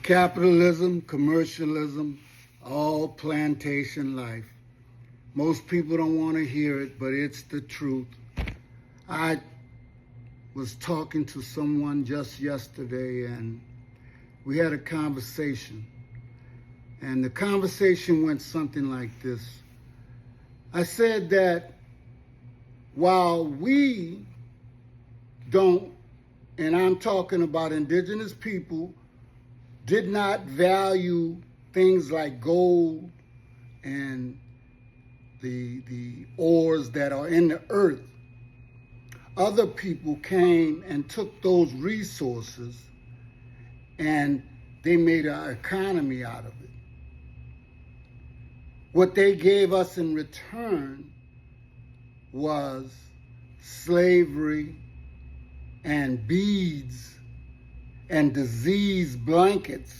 Capitalism, commercialism, all plantation life. Most people don't want to hear it, but it's the truth. I was talking to someone just yesterday, and we had a conversation. And the conversation went something like this. I said that while we don't, and I'm talking about indigenous people, did not value things like gold and the ores that are in the earth, other people came and took those resources and they made our economy out of it. What they gave us in return was slavery and beads and disease blankets,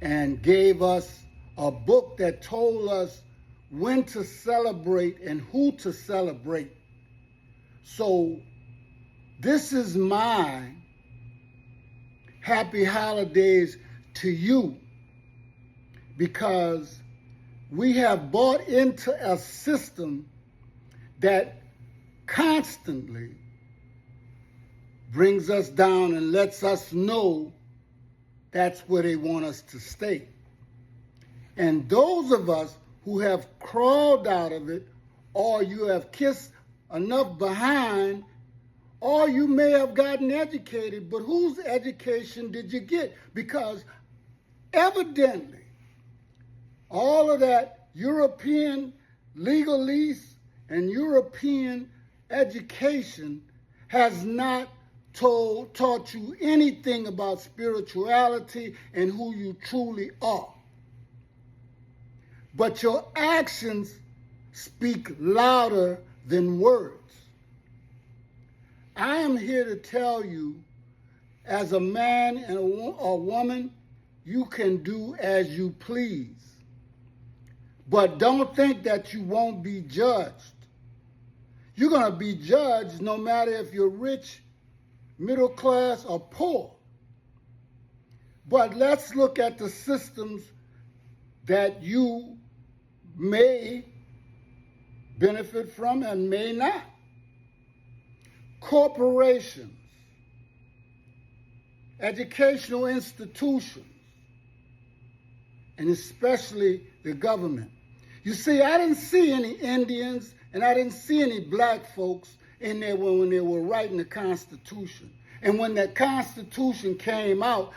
and gave us a book that told us when to celebrate and who to celebrate. So this is my happy holidays to you, because we have bought into a system that constantly brings us down and lets us know that's where they want us to stay. And those of us who have crawled out of it, or you have kissed enough behind, or you may have gotten educated, but whose education did you get? Because evidently, all of that European legalese and European education has not taught you anything about spirituality and who you truly are. But your actions speak louder than words. I am here to tell you, as a man and a woman, you can do as you please. But don't think that you won't be judged. You're going to be judged no matter if you're rich, middle class, or poor. But let's look at the systems that you may benefit from and may not. Corporations, educational institutions, and especially the government. You see, I didn't see any Indians and I didn't see any black folks in there when they were writing the Constitution. And when that Constitution came out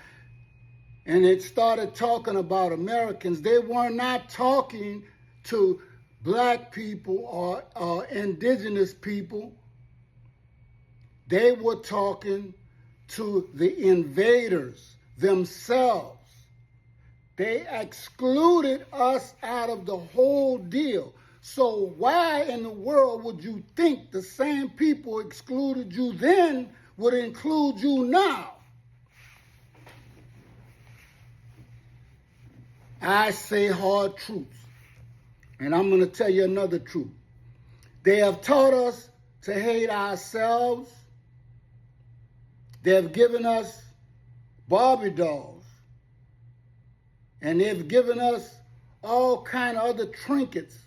and it started talking about Americans, they were not talking to black people or indigenous people. They were talking to the invaders themselves. They excluded us out of the whole deal. So why in the world would you think the same people excluded you then would include you now? I say hard truths. And I'm going to tell you another truth. They have taught us to hate ourselves. They have given us Barbie dolls. And they've given us all kind of other trinkets,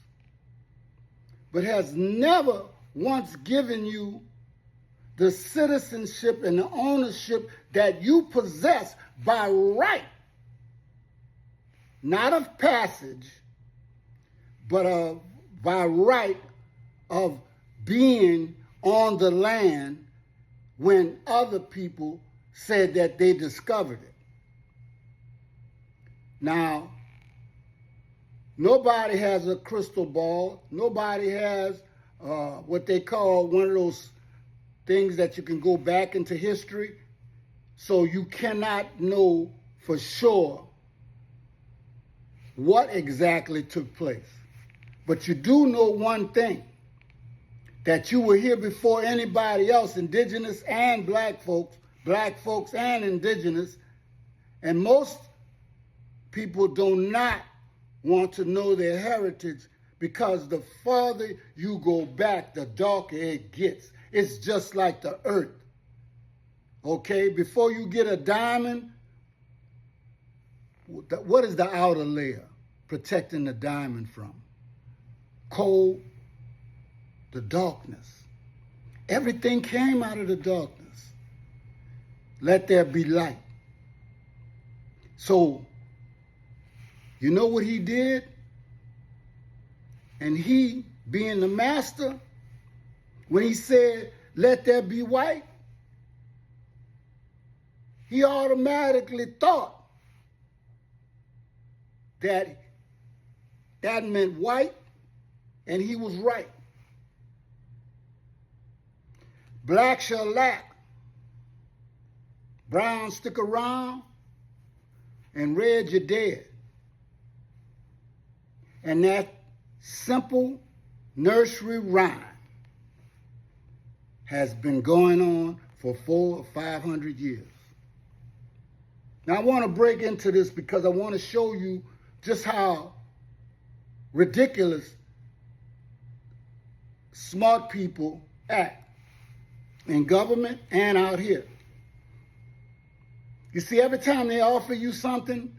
but has never once given you the citizenship and the ownership that you possess by right, not of passage, but by right of being on the land when other people said that they discovered it. Now, nobody has a crystal ball. Nobody has what they call one of those things that you can go back into history. So you cannot know for sure what exactly took place. But you do know one thing, that you were here before anybody else, indigenous and black folks and indigenous, and most people do not want to know their heritage, because the farther you go back, the darker it gets. It's just like the earth. Okay, before you get a diamond, What is the outer layer protecting the diamond from? Cold, the darkness. Everything came out of the darkness. Let there be light. So, you know what he did? And he, being the master, when he said, let there be white, he automatically thought that meant white, and he was right. Black shall lack, brown stick around, and red you're dead. And that simple nursery rhyme has been going on for 400 or 500 years. Now I want to break into this because I want to show you just how ridiculous smart people act in government and out here. You see, every time they offer you something,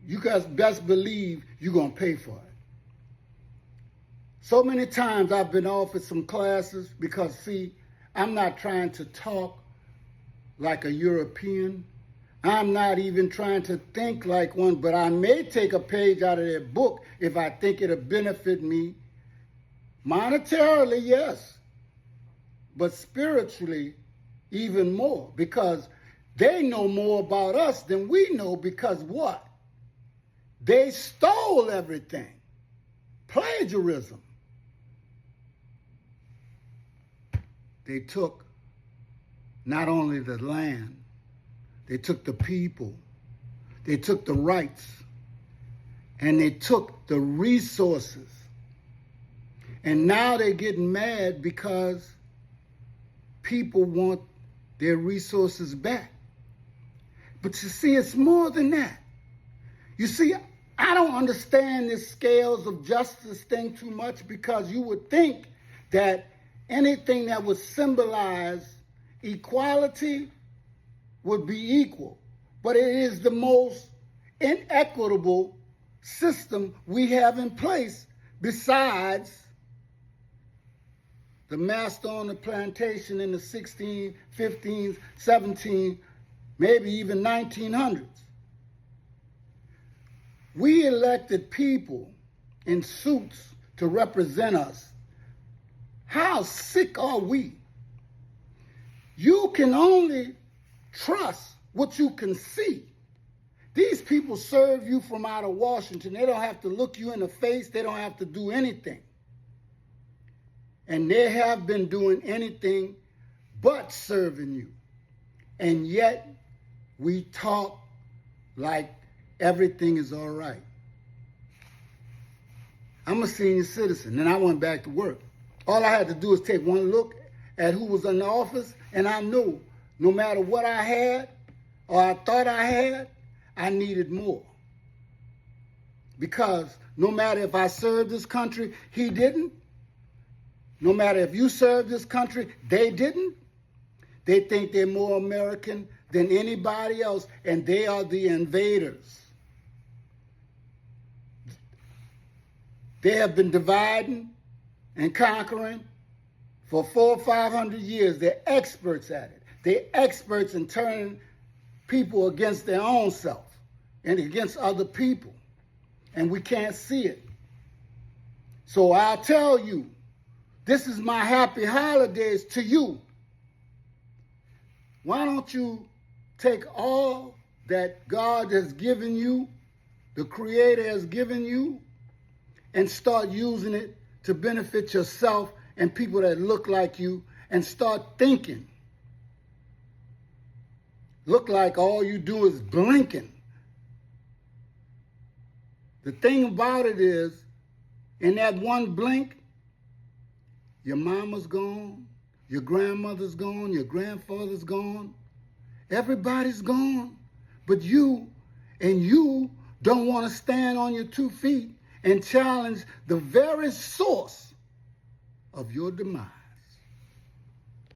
you guys best believe you're going to pay for it. So many times I've been offered some classes because, see, I'm not trying to talk like a European. I'm not even trying to think like one, but I may take a page out of their book if I think it'll benefit me. Monetarily, yes, but spiritually, even more, because they know more about us than we know, because what? They stole everything. Plagiarism. They took not only the land, they took the people, they took the rights, and they took the resources. And now they're getting mad because people want their resources back. But you see, it's more than that. You see, I don't understand this scales of justice thing too much, because you would think that anything that would symbolize equality would be equal. But it is the most inequitable system we have in place, besides the master on the plantation in the 16, 15, 17, maybe even 1900s. We elected people in suits to represent us. How sick are we? You can only trust what you can see. These people serve you from out of Washington. They don't have to look you in the face. They don't have to do anything. And they have been doing anything but serving you. And yet, we talk like everything is all right. I'm a senior citizen, and I went back to work. All I had to do is take one look at who was in the office, and I knew no matter what I had or I thought I had, I needed more. Because no matter if I served this country, he didn't. No matter if you served this country, they didn't. They think they're more American than anybody else, and they are the invaders. They have been dividing and conquering for 400 or 500 years. They're experts at it. They're experts in turning people against their own self and against other people. And we can't see it. So I'll tell you, this is my happy holidays to you. Why don't you take all that God has given you, the Creator has given you, and start using it to benefit yourself and people that look like you, and start thinking. Look like all you do is blinking. The thing about it is, in that one blink, your mama's gone, your grandmother's gone, your grandfather's gone, everybody's gone, but you don't want to stand on your 2 feet and challenge the very source of your demise.